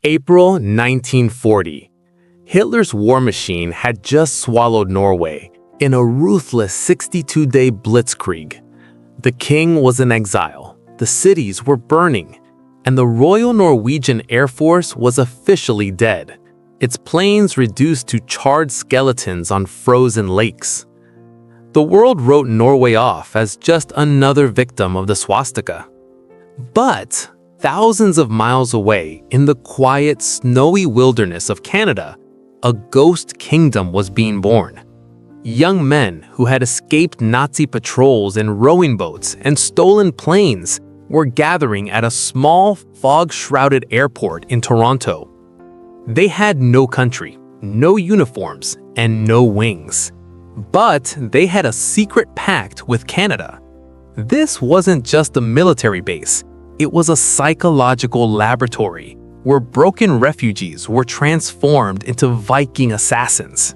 April 1940. Hitler's war machine had just swallowed Norway in a ruthless 62-day blitzkrieg. The king was in exile, the cities were burning, and the Royal Norwegian Air Force was officially dead, its planes reduced to charred skeletons on frozen lakes. The world wrote Norway off as just another victim of the Swastika. But thousands of miles away, in the quiet, snowy wilderness of Canada, a ghost kingdom was being born. Young men who had escaped Nazi patrols in rowing boats and stolen planes were gathering at a small, fog-shrouded airport in Toronto. They had no country, no uniforms, and no wings. But they had a secret pact with Canada. This wasn't just a military base. It was a psychological laboratory where broken refugees were transformed into Viking assassins.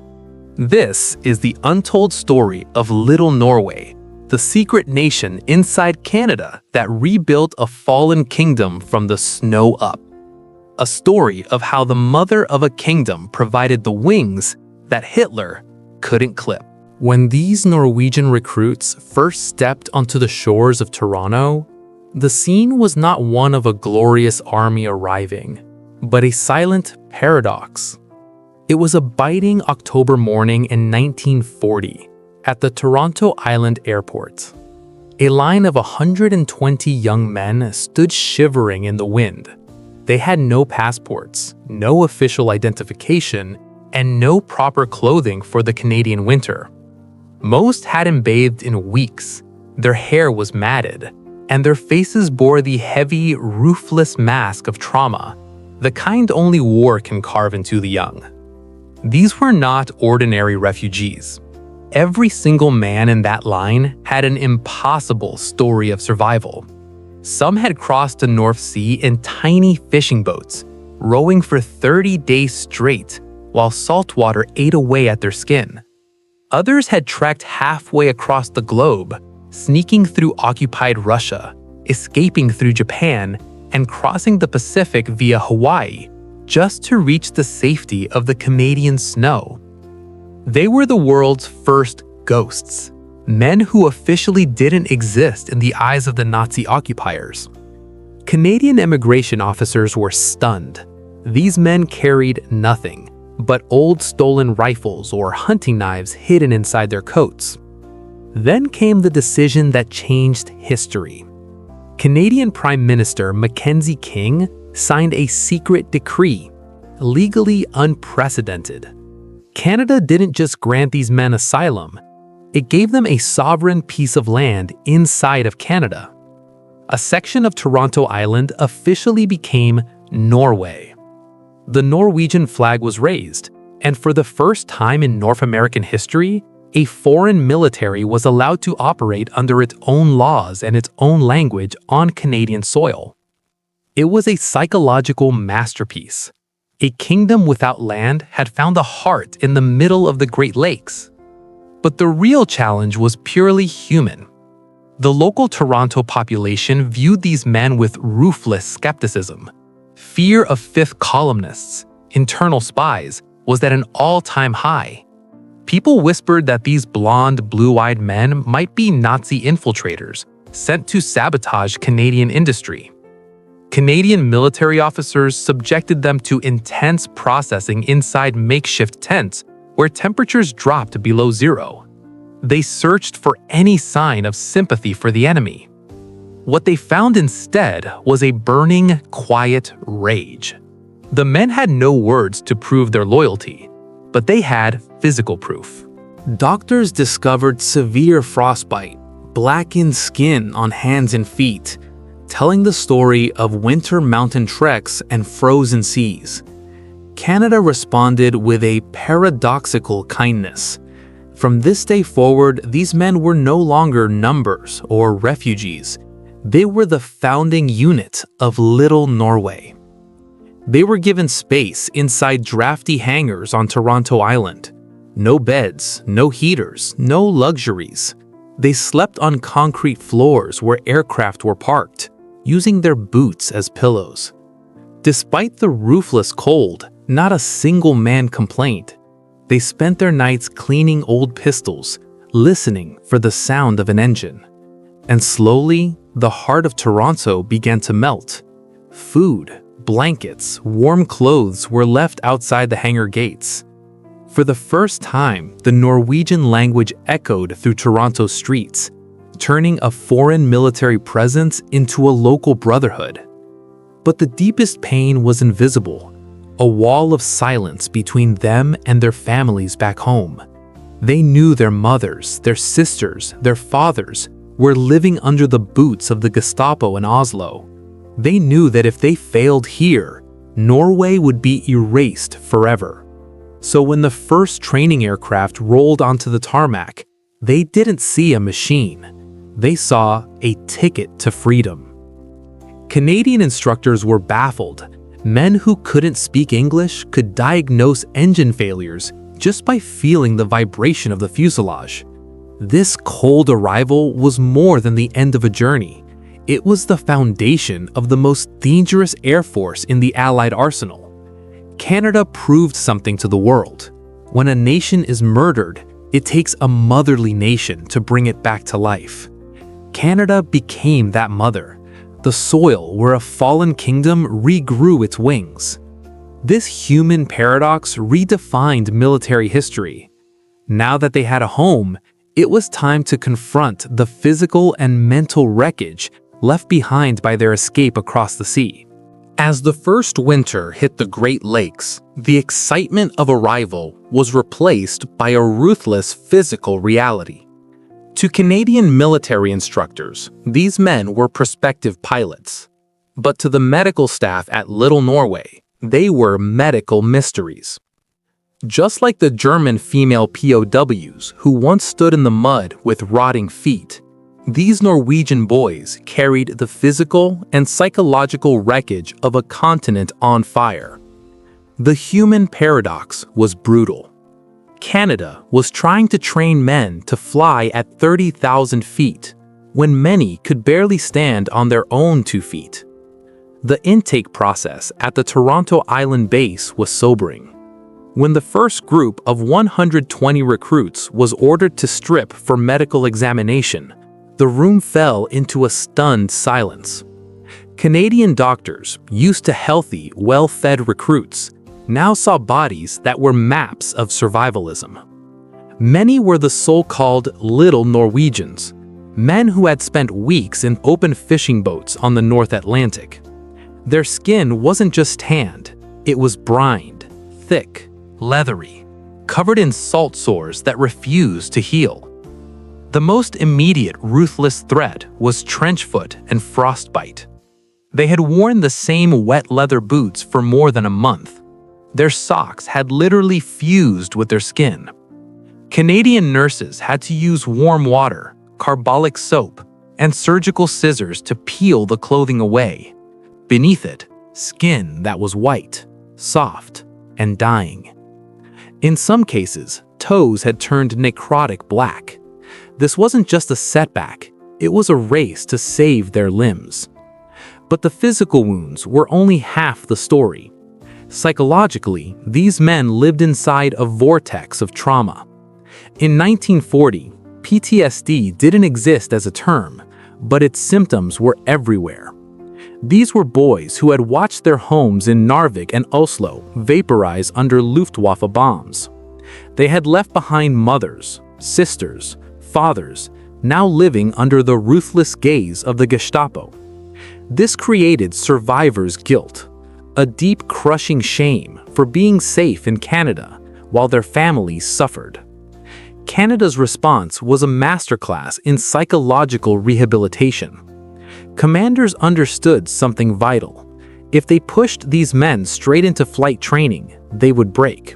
This is the untold story of Little Norway, the secret nation inside Canada that rebuilt a fallen kingdom from the snow up. A story of how the mother of a kingdom provided the wings that Hitler couldn't clip. When these Norwegian recruits first stepped onto the shores of Toronto, the scene was not one of a glorious army arriving, but a silent paradox. It was a biting October morning in 1940 at the Toronto Island Airport. A line of 120 young men stood shivering in the wind. They had no passports, no official identification, and no proper clothing for the Canadian winter. Most hadn't bathed in weeks, their hair was matted, and their faces bore the heavy, ruthless mask of trauma, the kind only war can carve into the young. These were not ordinary refugees. Every single man in that line had an impossible story of survival. Some had crossed the North Sea in tiny fishing boats, rowing for 30 days straight while saltwater ate away at their skin. Others had trekked halfway across the globe, sneaking through occupied Russia, escaping through Japan, and crossing the Pacific via Hawaii, just to reach the safety of the Canadian snow. They were the world's first ghosts, men who officially didn't exist in the eyes of the Nazi occupiers. Canadian immigration officers were stunned. These men carried nothing but old stolen rifles or hunting knives hidden inside their coats. Then came the decision that changed history. Canadian Prime Minister Mackenzie King signed a secret decree, legally unprecedented. Canada didn't just grant these men asylum, it gave them a sovereign piece of land inside of Canada. A section of Toronto Island officially became Norway. The Norwegian flag was raised, and for the first time in North American history, a foreign military was allowed to operate under its own laws and its own language on Canadian soil. It was a psychological masterpiece. A kingdom without land had found a heart in the middle of the Great Lakes. But the real challenge was purely human. The local Toronto population viewed these men with ruthless skepticism. Fear of fifth columnists, internal spies, was at an all-time high. People whispered that these blonde, blue-eyed men might be Nazi infiltrators sent to sabotage Canadian industry. Canadian military officers subjected them to intense processing inside makeshift tents where temperatures dropped below zero. They searched for any sign of sympathy for the enemy. What they found instead was a burning, quiet rage. The men had no words to prove their loyalty, but they had physical proof. Doctors discovered severe frostbite, blackened skin on hands and feet, telling the story of winter mountain treks and frozen seas. Canada responded with a paradoxical kindness. From this day forward, these men were no longer numbers or refugees. They were the founding unit of Little Norway. They were given space inside drafty hangars on Toronto Island. No beds, no heaters, no luxuries. They slept on concrete floors where aircraft were parked, using their boots as pillows. Despite the ruthless cold, not a single man complained. They spent their nights cleaning old pistols, listening for the sound of an engine. And slowly, the heart of Toronto began to melt. Food, blankets, warm clothes were left outside the hangar gates. For the first time, the Norwegian language echoed through Toronto's streets, turning a foreign military presence into a local brotherhood. But the deepest pain was invisible, a wall of silence between them and their families back home. They knew their mothers, their sisters, their fathers were living under the boots of the Gestapo in Oslo. They knew that if they failed here, Norway would be erased forever. So when the first training aircraft rolled onto the tarmac, they didn't see a machine. They saw a ticket to freedom. Canadian instructors were baffled. Men who couldn't speak English could diagnose engine failures just by feeling the vibration of the fuselage. This cold arrival was more than the end of a journey. It was the foundation of the most dangerous air force in the Allied arsenal. Canada proved something to the world. When a nation is murdered, it takes a motherly nation to bring it back to life. Canada became that mother, the soil where a fallen kingdom regrew its wings. This human paradox redefined military history. Now that they had a home, it was time to confront the physical and mental wreckage left behind by their escape across the sea. As the first winter hit the Great Lakes, the excitement of arrival was replaced by a ruthless physical reality. To Canadian military instructors, these men were prospective pilots. But to the medical staff at Little Norway, they were medical mysteries. Just like the German female POWs who once stood in the mud with rotting feet, these Norwegian boys carried the physical and psychological wreckage of a continent on fire. The human paradox was brutal. Canada was trying to train men to fly at 30,000 feet, when many could barely stand on their own 2 feet. The intake process at the Toronto Island base was sobering. When the first group of 120 recruits was ordered to strip for medical examination, the room fell into a stunned silence. Canadian doctors, used to healthy, well-fed recruits, now saw bodies that were maps of survivalism. Many were the so-called Little Norwegians, men who had spent weeks in open fishing boats on the North Atlantic. Their skin wasn't just tanned, it was brined, thick, leathery, covered in salt sores that refused to heal. The most immediate ruthless threat was trench foot and frostbite. They had worn the same wet leather boots for more than a month. Their socks had literally fused with their skin. Canadian nurses had to use warm water, carbolic soap, and surgical scissors to peel the clothing away. Beneath it, skin that was white, soft, and dying. In some cases, toes had turned necrotic black. This wasn't just a setback, it was a race to save their limbs. But the physical wounds were only half the story. Psychologically, these men lived inside a vortex of trauma. In 1940, PTSD didn't exist as a term, but its symptoms were everywhere. These were boys who had watched their homes in Narvik and Oslo vaporize under Luftwaffe bombs. They had left behind mothers, sisters, fathers, now living under the ruthless gaze of the Gestapo. This created survivor's guilt, a deep crushing shame for being safe in Canada while their families suffered. Canada's response was a masterclass in psychological rehabilitation. Commanders understood something vital. If they pushed these men straight into flight training, they would break.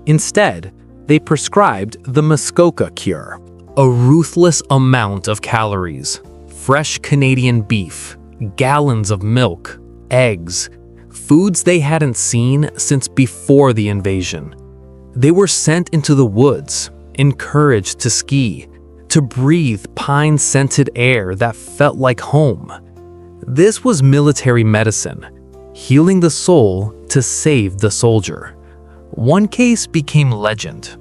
Instead, they prescribed the Muskoka cure, a ruthless amount of calories, fresh Canadian beef, gallons of milk, eggs, foods they hadn't seen since before the invasion. They were sent into the woods, encouraged to ski, to breathe pine-scented air that felt like home. This was military medicine, healing the soul to save the soldier. One case became legend.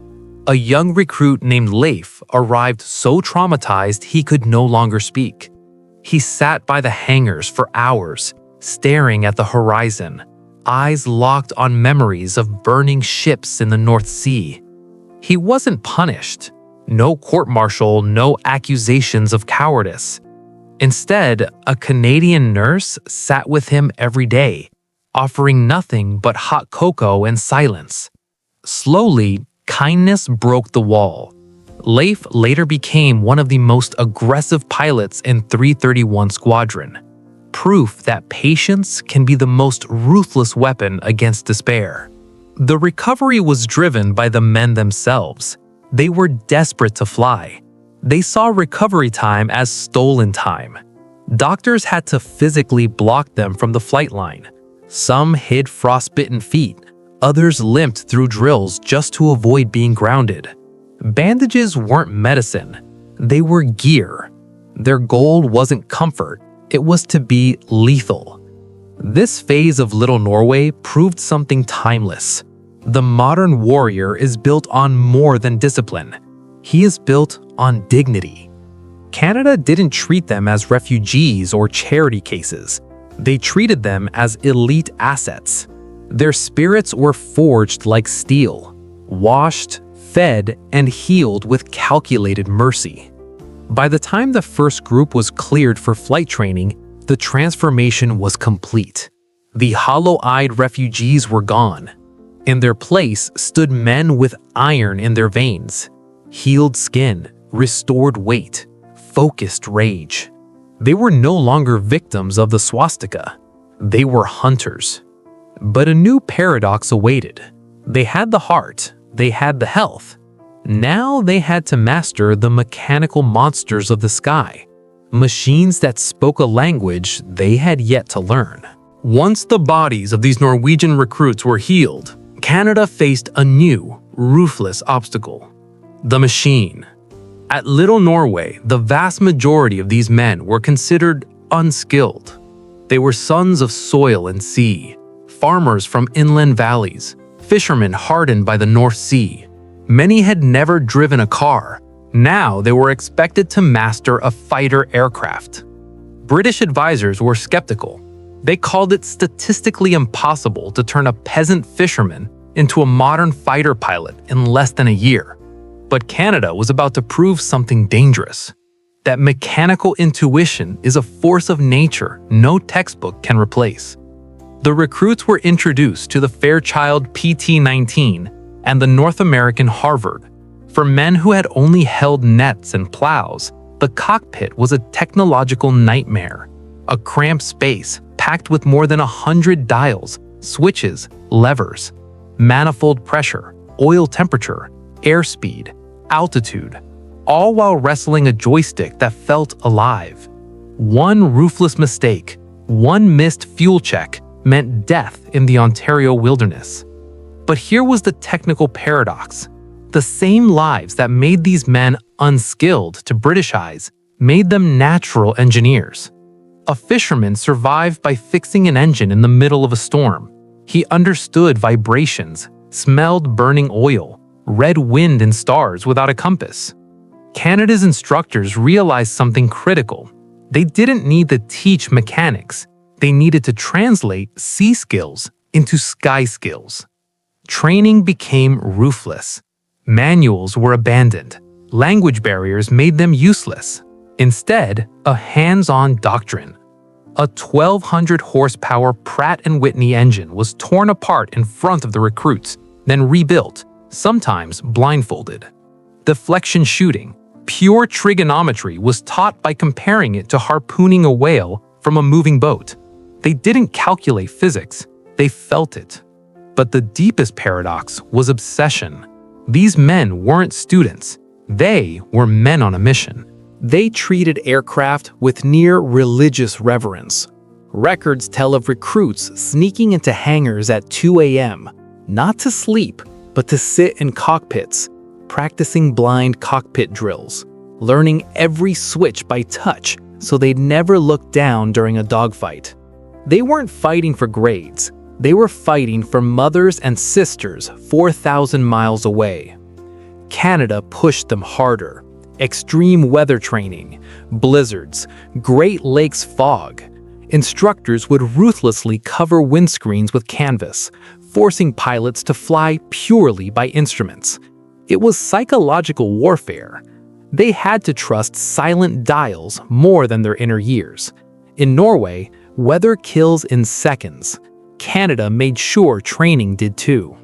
A young recruit named Leif arrived so traumatized he could no longer speak. He sat by the hangars for hours, staring at the horizon, eyes locked on memories of burning ships in the North Sea. He wasn't punished. No court-martial, no accusations of cowardice. Instead, a Canadian nurse sat with him every day, offering nothing but hot cocoa and silence. Slowly, kindness broke the wall. Leif later became one of the most aggressive pilots in 331 Squadron, proof that patience can be the most ruthless weapon against despair. The recovery was driven by the men themselves. They were desperate to fly. They saw recovery time as stolen time. Doctors had to physically block them from the flight line. Some hid frostbitten feet. Others limped through drills just to avoid being grounded. Bandages weren't medicine. They were gear. Their goal wasn't comfort. It was to be lethal. This phase of Little Norway proved something timeless. The modern warrior is built on more than discipline. He is built on dignity. Canada didn't treat them as refugees or charity cases. They treated them as elite assets. Their spirits were forged like steel, washed, fed, and healed with calculated mercy. By the time the first group was cleared for flight training, the transformation was complete. The hollow-eyed refugees were gone. In their place stood men with iron in their veins, healed skin, restored weight, focused rage. They were no longer victims of the swastika. They were hunters. But a new paradox awaited. They had the heart, they had the health. Now they had to master the mechanical monsters of the sky, machines that spoke a language they had yet to learn. Once the bodies of these Norwegian recruits were healed, Canada faced a new, ruthless obstacle: the machine. At Little Norway, the vast majority of these men were considered unskilled. They were sons of soil and sea, farmers from inland valleys, fishermen hardened by the North Sea. Many had never driven a car. Now they were expected to master a fighter aircraft. British advisors were skeptical. They called it statistically impossible to turn a peasant fisherman into a modern fighter pilot in less than a year. But Canada was about to prove something dangerous: that mechanical intuition is a force of nature no textbook can replace. The recruits were introduced to the Fairchild PT-19 and the North American Harvard. For men who had only held nets and plows, the cockpit was a technological nightmare. A cramped space packed with more than 100 dials, switches, levers, manifold pressure, oil temperature, airspeed, altitude, all while wrestling a joystick that felt alive. One ruthless mistake, one missed fuel check, meant death in the Ontario wilderness. But here was the technical paradox. The same lives that made these men unskilled to British eyes made them natural engineers. A fisherman survived by fixing an engine in the middle of a storm. He understood vibrations, smelled burning oil, read wind and stars without a compass. Canada's instructors realized something critical. They didn't need to teach mechanics. They needed to translate sea skills into sky skills. Training became ruthless. Manuals were abandoned. Language barriers made them useless. Instead, a hands-on doctrine. A 1,200 horsepower Pratt & Whitney engine was torn apart in front of the recruits, then rebuilt, sometimes blindfolded. Deflection shooting, pure trigonometry, was taught by comparing it to harpooning a whale from a moving boat. They didn't calculate physics, they felt it. But the deepest paradox was obsession. These men weren't students. They were men on a mission. They treated aircraft with near religious reverence. Records tell of recruits sneaking into hangars at 2 a.m., not to sleep, but to sit in cockpits, practicing blind cockpit drills, learning every switch by touch so they'd never look down during a dogfight. They weren't fighting for grades. They were fighting for mothers and sisters 4,000 miles away. Canada pushed them harder. Extreme weather training, blizzards, Great Lakes fog. Instructors would ruthlessly cover windscreens with canvas, forcing pilots to fly purely by instruments. It was psychological warfare. They had to trust silent dials more than their inner ears. In Norway, weather kills in seconds. Canada made sure training did too.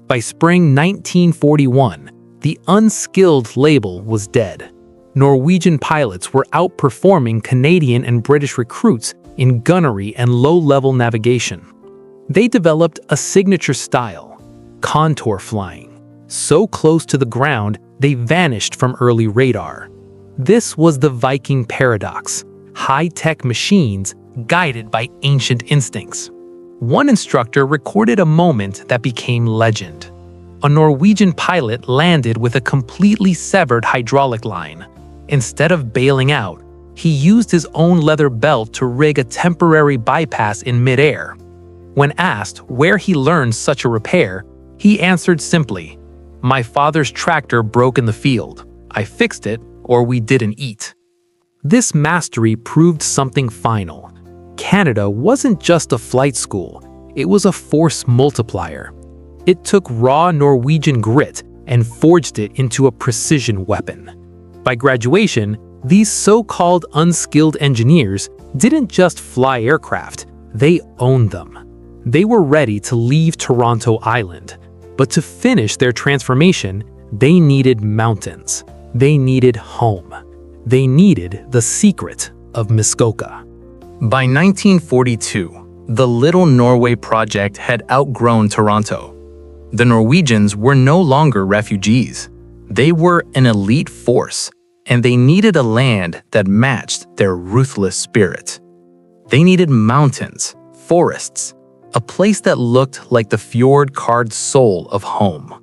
By spring 1941, the unskilled label was dead. Norwegian pilots were outperforming Canadian and British recruits in gunnery and low-level navigation. They developed a signature style, contour flying, so close to the ground they vanished from early radar. This was the Viking paradox, high-tech machines guided by ancient instincts. One instructor recorded a moment that became legend. A Norwegian pilot landed with a completely severed hydraulic line. Instead of bailing out, he used his own leather belt to rig a temporary bypass in midair. When asked where he learned such a repair, he answered simply, "My father's tractor broke in the field. I fixed it, or we didn't eat." This mastery proved something final. Canada wasn't just a flight school, it was a force multiplier. It took raw Norwegian grit and forged it into a precision weapon. By graduation, these so-called unskilled engineers didn't just fly aircraft, they owned them. They were ready to leave Toronto Island, but to finish their transformation, they needed mountains. They needed home. They needed the secret of Muskoka. By 1942, the Little Norway project had outgrown Toronto. The Norwegians were no longer refugees. They were an elite force, and they needed a land that matched their ruthless spirit. They needed mountains, forests, a place that looked like the fjord-carved soul of home.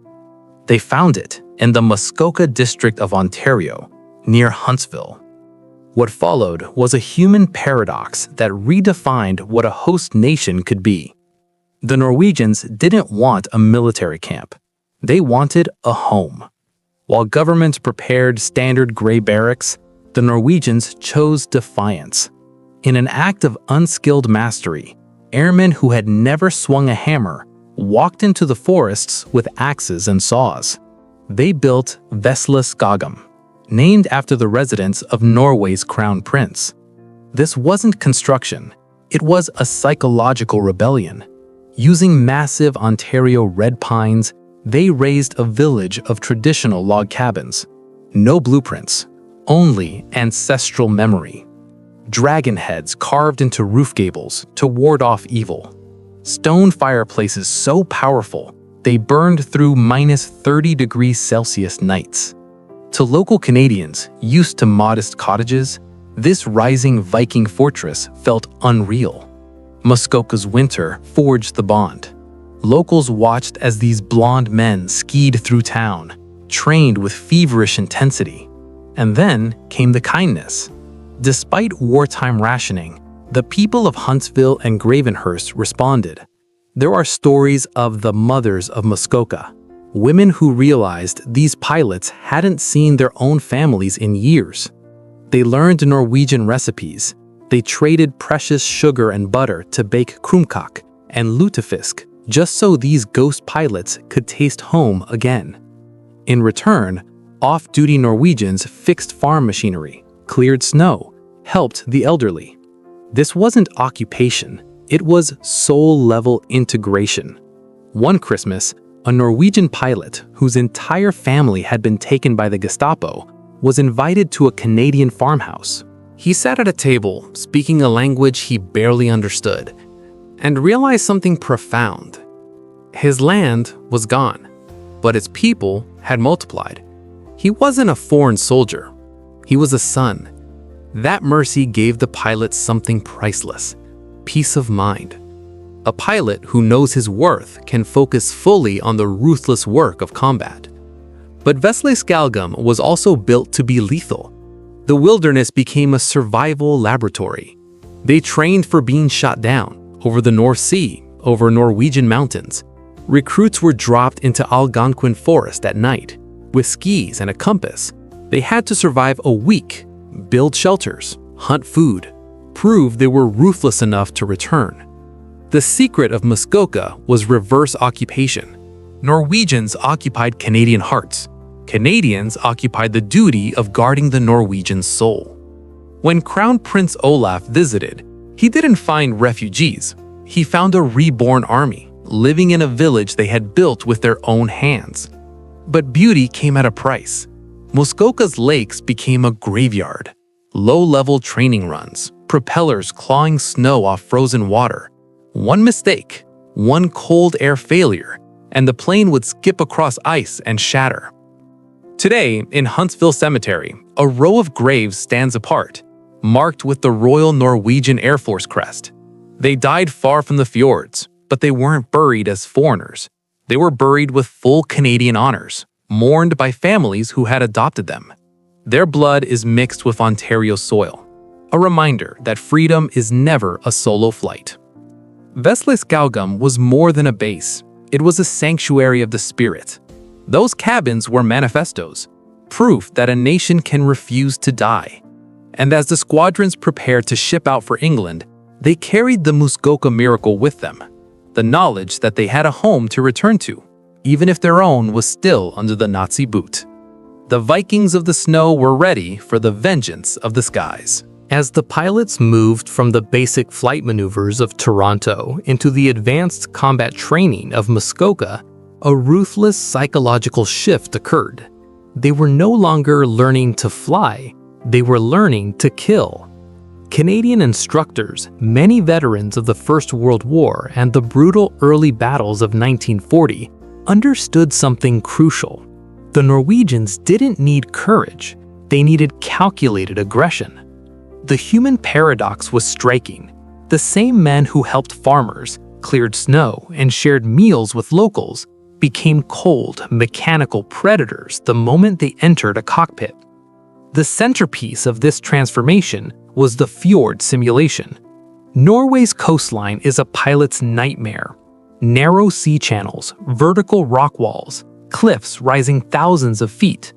They found it in the Muskoka district of Ontario, near Huntsville. What followed was a human paradox that redefined what a host nation could be. The Norwegians didn't want a military camp. They wanted a home. While governments prepared standard gray barracks, the Norwegians chose defiance. In an act of unskilled mastery, airmen who had never swung a hammer walked into the forests with axes and saws. They built Vesle Skaugum, named after the residence of Norway's crown prince. This wasn't construction, it was a psychological rebellion. Using massive Ontario red pines, they raised a village of traditional log cabins. No blueprints, only ancestral memory. Dragon heads carved into roof gables to ward off evil. Stone fireplaces so powerful, they burned through -30°C nights. To local Canadians used to modest cottages, this rising Viking fortress felt unreal. Muskoka's winter forged the bond. Locals watched as these blonde men skied through town, trained with feverish intensity. And then came the kindness. Despite wartime rationing, the people of Huntsville and Gravenhurst responded. There are stories of the mothers of Muskoka, women who realized these pilots hadn't seen their own families in years. They learned Norwegian recipes. They traded precious sugar and butter to bake krumkake and lutefisk just so these ghost pilots could taste home again. In return, off-duty Norwegians fixed farm machinery, cleared snow, helped the elderly. This wasn't occupation, it was soul-level integration. One Christmas, a Norwegian pilot whose entire family had been taken by the Gestapo was invited to a Canadian farmhouse. He sat at a table, speaking a language he barely understood, and realized something profound. His land was gone, but its people had multiplied. He wasn't a foreign soldier. He was a son. That mercy gave the pilot something priceless: peace of mind. A pilot who knows his worth can focus fully on the ruthless work of combat. But Vesle Skaugum was also built to be lethal. The wilderness became a survival laboratory. They trained for being shot down, over the North Sea, over Norwegian mountains. Recruits were dropped into Algonquin forest at night. With skis and a compass, they had to survive a week, build shelters, hunt food, prove they were ruthless enough to return. The secret of Muskoka was reverse occupation. Norwegians occupied Canadian hearts. Canadians occupied the duty of guarding the Norwegian soul. When Crown Prince Olaf visited, he didn't find refugees. He found a reborn army, living in a village they had built with their own hands. But beauty came at a price. Muskoka's lakes became a graveyard. Low-level training runs, propellers clawing snow off frozen water. One mistake, one cold air failure, and the plane would skip across ice and shatter. Today, in Huntsville Cemetery, a row of graves stands apart, marked with the Royal Norwegian Air Force crest. They died far from the fjords, but they weren't buried as foreigners. They were buried with full Canadian honors, mourned by families who had adopted them. Their blood is mixed with Ontario soil, a reminder that freedom is never a solo flight. Vesle Skaugum was more than a base. It was a sanctuary of the spirit. Those cabins were manifestos, proof that a nation can refuse to die. And as the squadrons prepared to ship out for England, they carried the Muskoka miracle with them, the knowledge that they had a home to return to, even if their own was still under the Nazi boot. The Vikings of the snow were ready for the vengeance of the skies. As the pilots moved from the basic flight maneuvers of Toronto into the advanced combat training of Muskoka, a ruthless psychological shift occurred. They were no longer learning to fly, they were learning to kill. Canadian instructors, many veterans of the First World War and the brutal early battles of 1940, understood something crucial. The Norwegians didn't need courage, they needed calculated aggression. The human paradox was striking. The same men who helped farmers, cleared snow, and shared meals with locals became cold, mechanical predators the moment they entered a cockpit. The centerpiece of this transformation was the fjord simulation. Norway's coastline is a pilot's nightmare. Narrow sea channels, vertical rock walls, cliffs rising thousands of feet.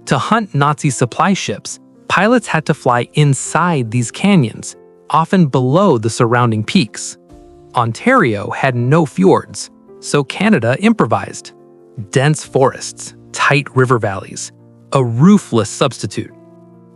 To hunt Nazi supply ships, pilots had to fly inside these canyons, often below the surrounding peaks. Ontario had no fjords, so Canada improvised. Dense forests, tight river valleys, a ruthless substitute.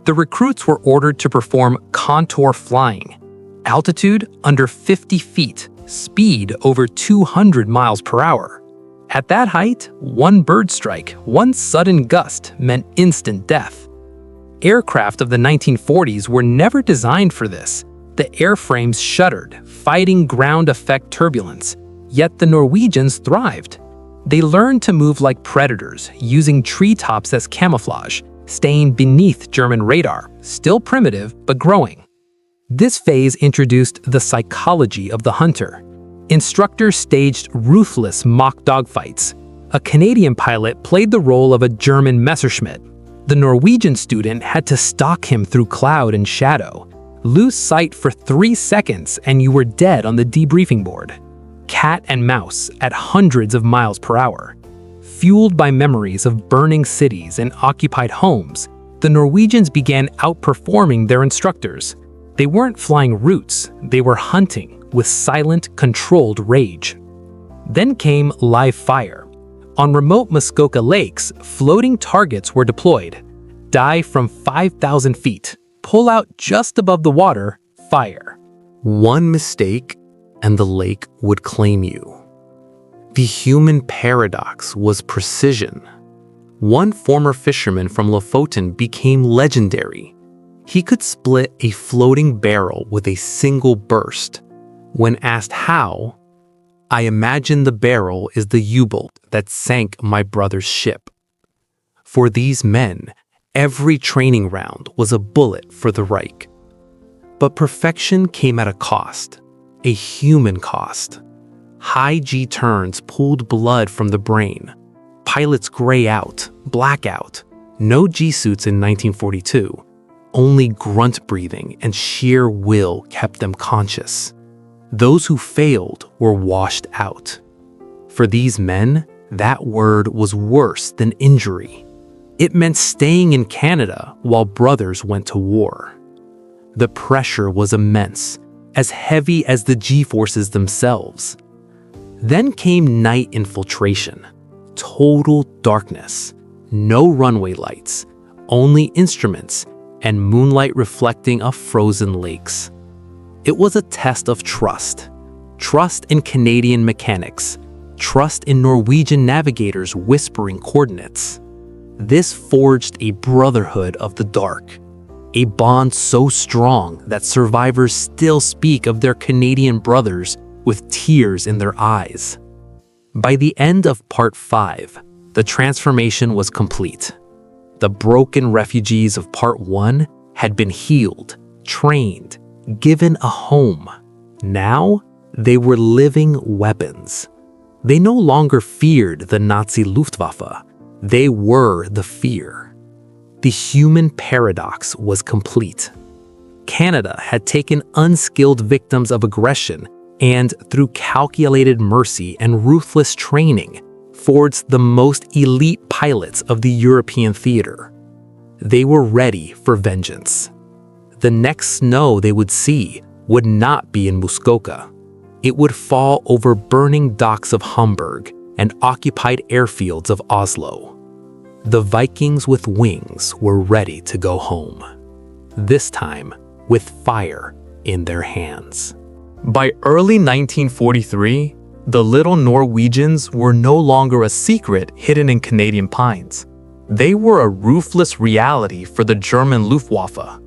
The recruits were ordered to perform contour flying, altitude under 50 feet, speed over 200 miles per hour. At that height, one bird strike, one sudden gust meant instant death. Aircraft of the 1940s were never designed for this. The airframes shuddered, fighting ground effect turbulence. Yet the Norwegians thrived. They learned to move like predators, using treetops as camouflage, staying beneath German radar, still primitive but growing. This phase introduced the psychology of the hunter. Instructors staged ruthless mock dogfights. A Canadian pilot played the role of a German Messerschmitt. The Norwegian student had to stalk him through cloud and shadow. Lose sight for 3 seconds and you were dead on the debriefing board. Cat and mouse at hundreds of miles per hour. Fueled by memories of burning cities and occupied homes, the Norwegians began outperforming their instructors. They weren't flying routes, they were hunting with silent, controlled rage. Then came live fire. On remote Muskoka lakes, floating targets were deployed. Dive from 5,000 feet, pull out just above the water, fire. One mistake, and the lake would claim you. The human paradox was precision. One former fisherman from Lofoten became legendary. He could split a floating barrel with a single burst. When asked how, I imagine the barrel is the U-boat that sank my brother's ship. For these men, every training round was a bullet for the Reich. But perfection came at a cost, a human cost. High G turns pulled blood from the brain. Pilots gray out, black out. No G suits in 1942. Only grunt breathing and sheer will kept them conscious. Those who failed were washed out. For these men, that word was worse than injury. It meant staying in Canada while brothers went to war. The pressure was immense, as heavy as the G-forces themselves. Then came night infiltration, total darkness, no runway lights, only instruments, and moonlight reflecting off frozen lakes. It was a test of trust. Trust in Canadian mechanics, trust in Norwegian navigators whispering coordinates. This forged a brotherhood of the dark, a bond so strong that survivors still speak of their Canadian brothers with tears in their eyes. By the end of Part 5, the transformation was complete. The broken refugees of Part 1 had been healed, trained, given a home. Now, they were living weapons. They no longer feared the Nazi Luftwaffe. They were the fear. The human paradox was complete. Canada had taken unskilled victims of aggression and, through calculated mercy and ruthless training, forged the most elite pilots of the European theater. They were ready for vengeance. The next snow they would see would not be in Muskoka. It would fall over burning docks of Hamburg and occupied airfields of Oslo. The Vikings with wings were ready to go home, this time with fire in their hands. By early 1943, the Little Norwegians were no longer a secret hidden in Canadian pines. They were a ruthless reality for the German Luftwaffe.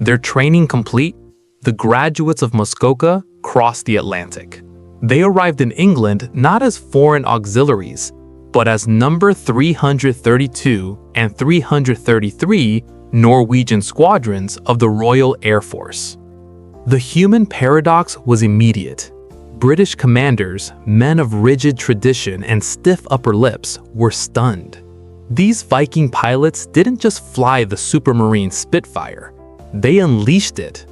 Their training complete, the graduates of Muskoka crossed the Atlantic. They arrived in England not as foreign auxiliaries, but as number 332 and 333 Norwegian squadrons of the Royal Air Force. The human paradox was immediate. British commanders, men of rigid tradition and stiff upper lips, were stunned. These Viking pilots didn't just fly the Supermarine Spitfire, they unleashed it.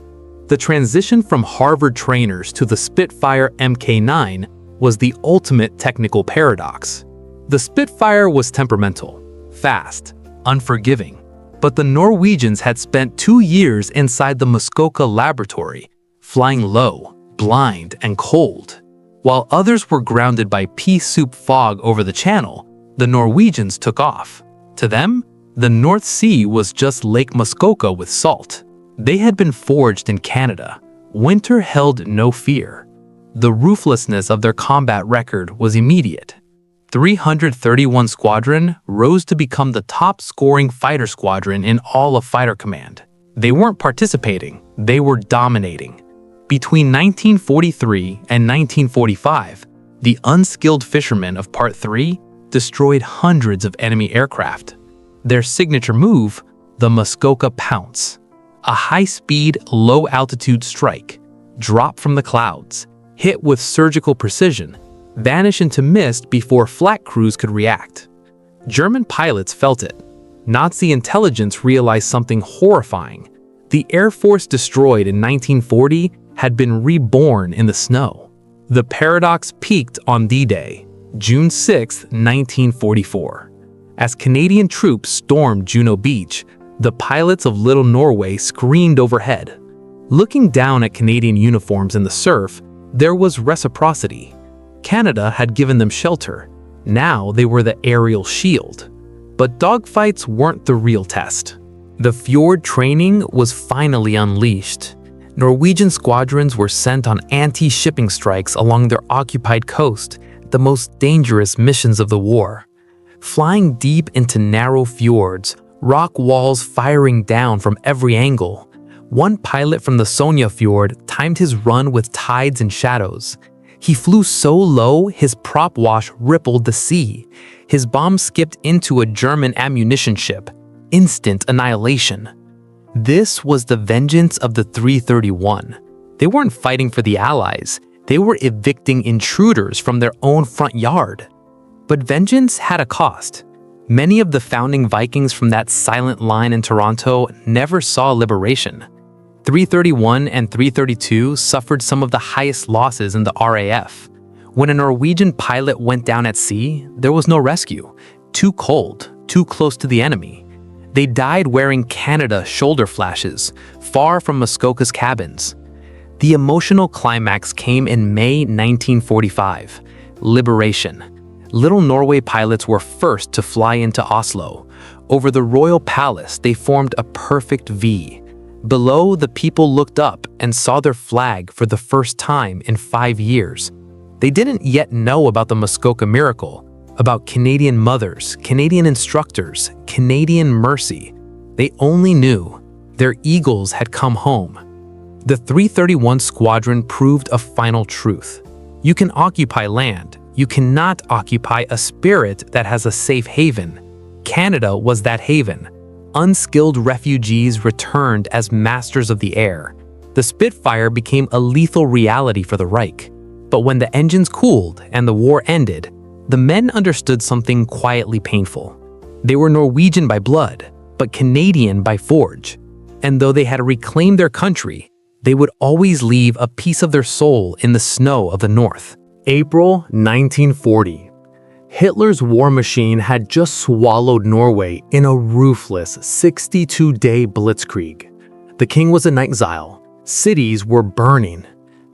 The transition from Harvard trainers to the Spitfire Mk9 was the ultimate technical paradox. The Spitfire was temperamental, fast, unforgiving, but the Norwegians had spent 2 years inside the Muskoka laboratory, flying low, blind, and cold. While others were grounded by pea soup fog over the channel, the Norwegians took off. To them, the North Sea was just Lake Muskoka with salt. They had been forged in Canada. Winter held no fear. The ruthlessness of their combat record was immediate. 331 Squadron rose to become the top-scoring fighter squadron in all of Fighter Command. They weren't participating, they were dominating. Between 1943 and 1945, the unskilled fishermen of Part 3 destroyed hundreds of enemy aircraft. Their signature move, the Muskoka Pounce. A high-speed, low-altitude strike, drop from the clouds, hit with surgical precision, vanish into mist before flak crews could react. German pilots felt it. Nazi intelligence realized something horrifying. The Air Force destroyed in 1940 had been reborn in the snow. The paradox peaked on D-Day, June 6, 1944. As Canadian troops stormed Juno Beach, the pilots of Little Norway screamed overhead. Looking down at Canadian uniforms in the surf, there was reciprocity. Canada had given them shelter. Now they were the aerial shield. But dogfights weren't the real test. The fjord training was finally unleashed. Norwegian squadrons were sent on anti-shipping strikes along their occupied coast, the most dangerous missions of the war. Flying deep into narrow fjords, rock walls firing down from every angle. One pilot from the Sonja Fjord timed his run with tides and shadows. He flew so low his prop wash rippled the sea. His bomb skipped into a German ammunition ship. Instant annihilation. This was the vengeance of the 331. They weren't fighting for the Allies. They were evicting intruders from their own front yard. But vengeance had a cost. Many of the founding Vikings from that silent line in Toronto never saw liberation. 331 and 332 suffered some of the highest losses in the RAF. When a Norwegian pilot went down at sea, there was no rescue. Too cold, too close to the enemy. They died wearing Canada shoulder flashes, far from Muskoka's cabins. The emotional climax came in May 1945. Liberation. Little Norway pilots were first to fly into Oslo. Over the royal palace, they formed a perfect V. Below, the people looked up and saw their flag for the first time in 5 years. They didn't yet know about the Muskoka miracle, about Canadian mothers, Canadian instructors, Canadian mercy. They only knew their eagles had come home. The 331 Squadron proved a final truth. You can occupy land. You cannot occupy a spirit that has a safe haven. Canada was that haven. Unskilled refugees returned as masters of the air. The Spitfire became a lethal reality for the Reich. But when the engines cooled and the war ended, the men understood something quietly painful. They were Norwegian by blood, but Canadian by forge. And though they had reclaimed their country, they would always leave a piece of their soul in the snow of the North. April 1940. Hitler's war machine had just swallowed Norway in a ruthless 62-day blitzkrieg. The king was in exile, cities were burning,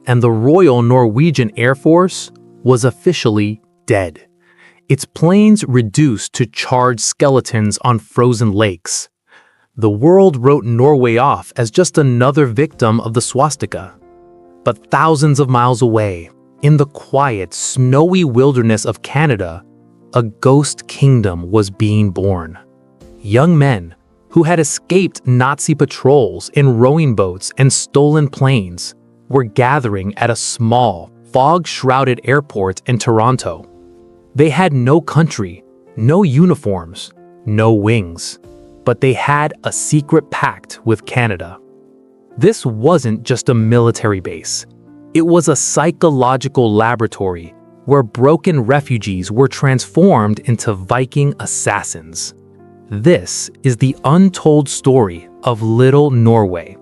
and the Royal Norwegian Air Force was officially dead. Its planes reduced to charred skeletons on frozen lakes. The world wrote Norway off as just another victim of the Swastika. But thousands of miles away, in the quiet, snowy wilderness of Canada, a ghost kingdom was being born. Young men who had escaped Nazi patrols in rowing boats and stolen planes were gathering at a small, fog-shrouded airport in Toronto. They had no country, no uniforms, no wings, but they had a secret pact with Canada. This wasn't just a military base. It was a psychological laboratory where broken refugees were transformed into Viking assassins. This is the untold story of Little Norway,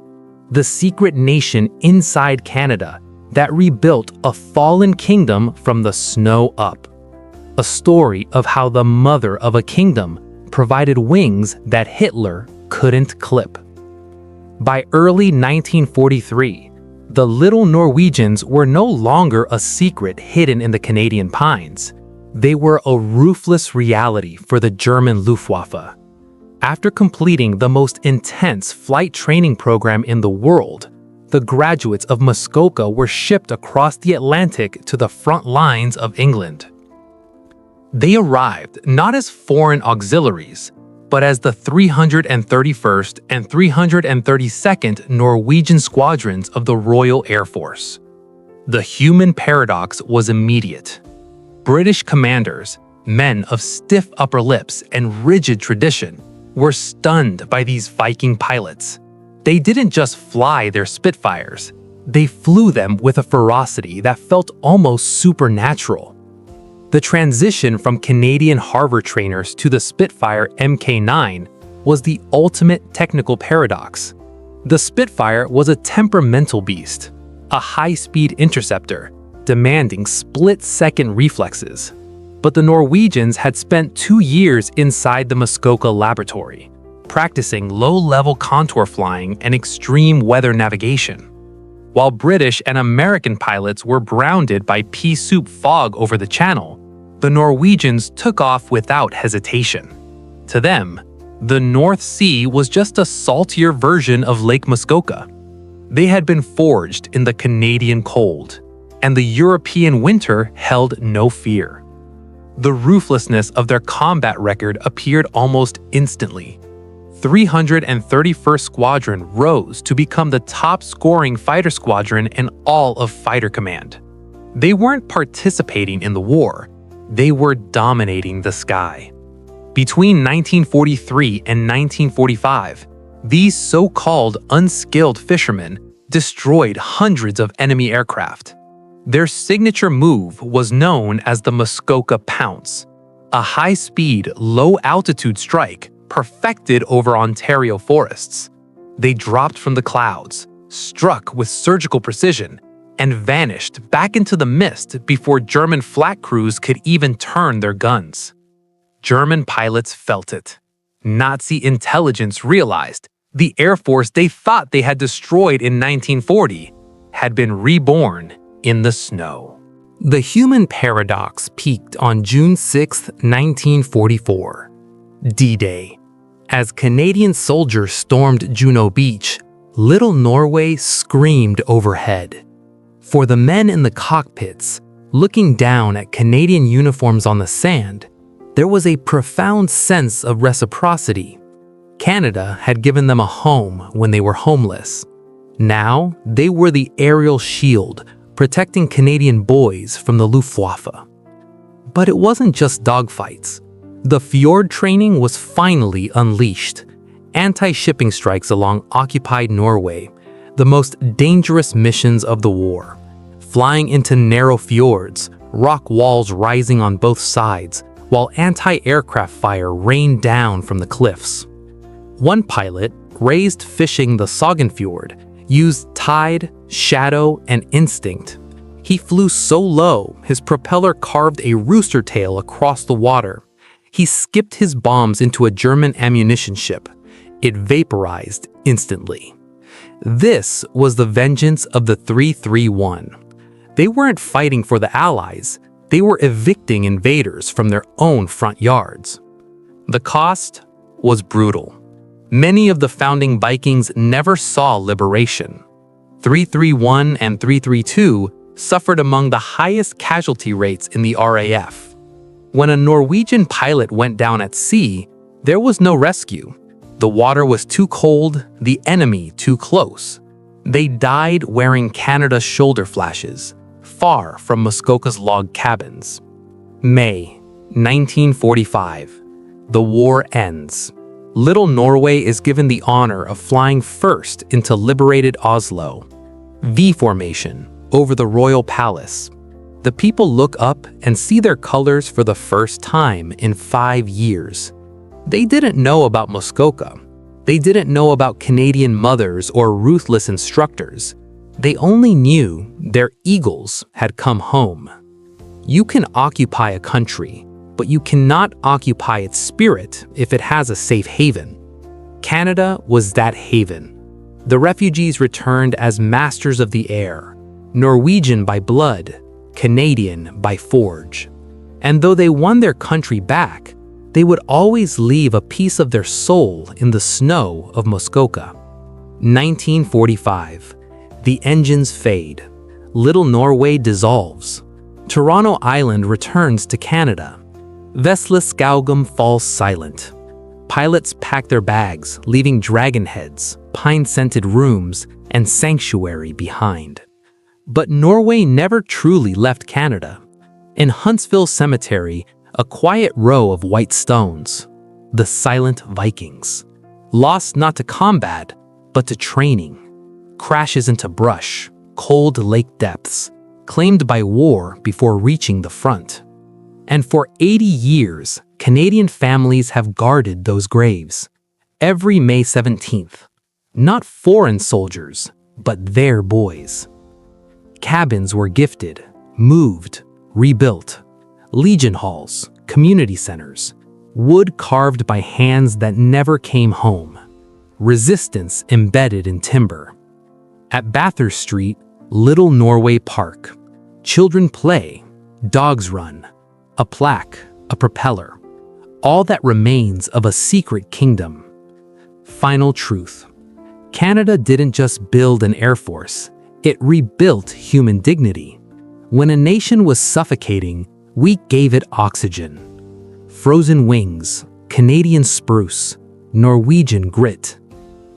the secret nation inside Canada that rebuilt a fallen kingdom from the snow up. A story of how the mother of a kingdom provided wings that Hitler couldn't clip. By early 1943, the Little Norwegians were no longer a secret hidden in the Canadian pines. They were a ruthless reality for the German Luftwaffe. After completing the most intense flight training program in the world, the graduates of Muskoka were shipped across the Atlantic to the front lines of England. They arrived not as foreign auxiliaries, but as the 331st and 332nd Norwegian Squadrons of the Royal Air Force. The human paradox was immediate. British commanders, men of stiff upper lips and rigid tradition, were stunned by these Viking pilots. They didn't just fly their Spitfires, they flew them with a ferocity that felt almost supernatural. The transition from Canadian Harvard trainers to the Spitfire Mk9 was the ultimate technical paradox. The Spitfire was a temperamental beast, a high-speed interceptor, demanding split-second reflexes. But the Norwegians had spent 2 years inside the Muskoka laboratory, practicing low-level contour flying and extreme weather navigation. While British and American pilots were grounded by pea soup fog over the channel, the Norwegians took off without hesitation. To them, the North Sea was just a saltier version of Lake Muskoka. They had been forged in the Canadian cold, and the European winter held no fear. The ruthlessness of their combat record appeared almost instantly. 331st Squadron rose to become the top-scoring fighter squadron in all of Fighter Command. They weren't participating in the war, they were dominating the sky. Between 1943 and 1945, these so-called unskilled fishermen destroyed hundreds of enemy aircraft. Their signature move was known as the Muskoka Pounce, a high-speed, low-altitude strike perfected over Ontario forests. They dropped from the clouds, struck with surgical precision, and vanished back into the mist before German flak crews could even turn their guns. German pilots felt it. Nazi intelligence realized the Air Force they thought they had destroyed in 1940 had been reborn in the snow. The human paradox peaked on June 6, 1944, D-Day. As Canadian soldiers stormed Juno Beach, Little Norway screamed overhead. For the men in the cockpits, looking down at Canadian uniforms on the sand, there was a profound sense of reciprocity. Canada had given them a home when they were homeless. Now, they were the aerial shield protecting Canadian boys from the Luftwaffe. But it wasn't just dogfights. The fjord training was finally unleashed. Anti-shipping strikes along occupied Norway, the most dangerous missions of the war. Flying into narrow fjords, rock walls rising on both sides, while anti-aircraft fire rained down from the cliffs. One pilot, raised fishing the Sognefjord, used tide, shadow, and instinct. He flew so low, his propeller carved a rooster tail across the water. He skipped his bombs into a German ammunition ship. It vaporized instantly. This was the vengeance of the 331. They weren't fighting for the Allies. They were evicting invaders from their own front yards. The cost was brutal. Many of the founding Vikings never saw liberation. 331 and 332 suffered among the highest casualty rates in the RAF. When a Norwegian pilot went down at sea, there was no rescue. The water was too cold, the enemy too close. They died wearing Canada's shoulder flashes, far from Muskoka's log cabins. May 1945. The war ends. Little Norway is given the honor of flying first into liberated Oslo. V formation over the royal palace. The people look up and see their colors for the first time in 5 years. They didn't know about Muskoka. They didn't know about Canadian mothers or ruthless instructors. They only knew their eagles had come home. You can occupy a country, but you cannot occupy its spirit if it has a safe haven. Canada was that haven. The refugees returned as masters of the air, Norwegian by blood, Canadian by forge. And though they won their country back, they would always leave a piece of their soul in the snow of Muskoka. 1945. The engines fade. Little Norway dissolves. Toronto Island returns to Canada. Vesle Skaugum falls silent. Pilots pack their bags, leaving dragon heads, pine-scented rooms, and sanctuary behind. But Norway never truly left Canada. In Huntsville Cemetery, a quiet row of white stones, the silent Vikings, lost not to combat, but to training, crashes into brush, cold lake depths, claimed by war before reaching the front. And for 80 years, Canadian families have guarded those graves. Every May 17th, not foreign soldiers, but their boys. Cabins were gifted, moved, rebuilt. Legion halls, community centers, wood carved by hands that never came home. Resistance embedded in timber. At Bathurst Street, Little Norway Park. Children play, dogs run. A plaque, a propeller. All that remains of a secret kingdom. Final truth. Canada didn't just build an air force, it rebuilt human dignity. When a nation was suffocating, we gave it oxygen. Frozen wings, Canadian spruce, Norwegian grit.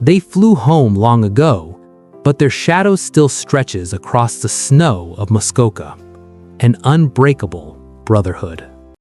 They flew home long ago, but their shadow still stretches across the snow of Muskoka. An unbreakable brotherhood.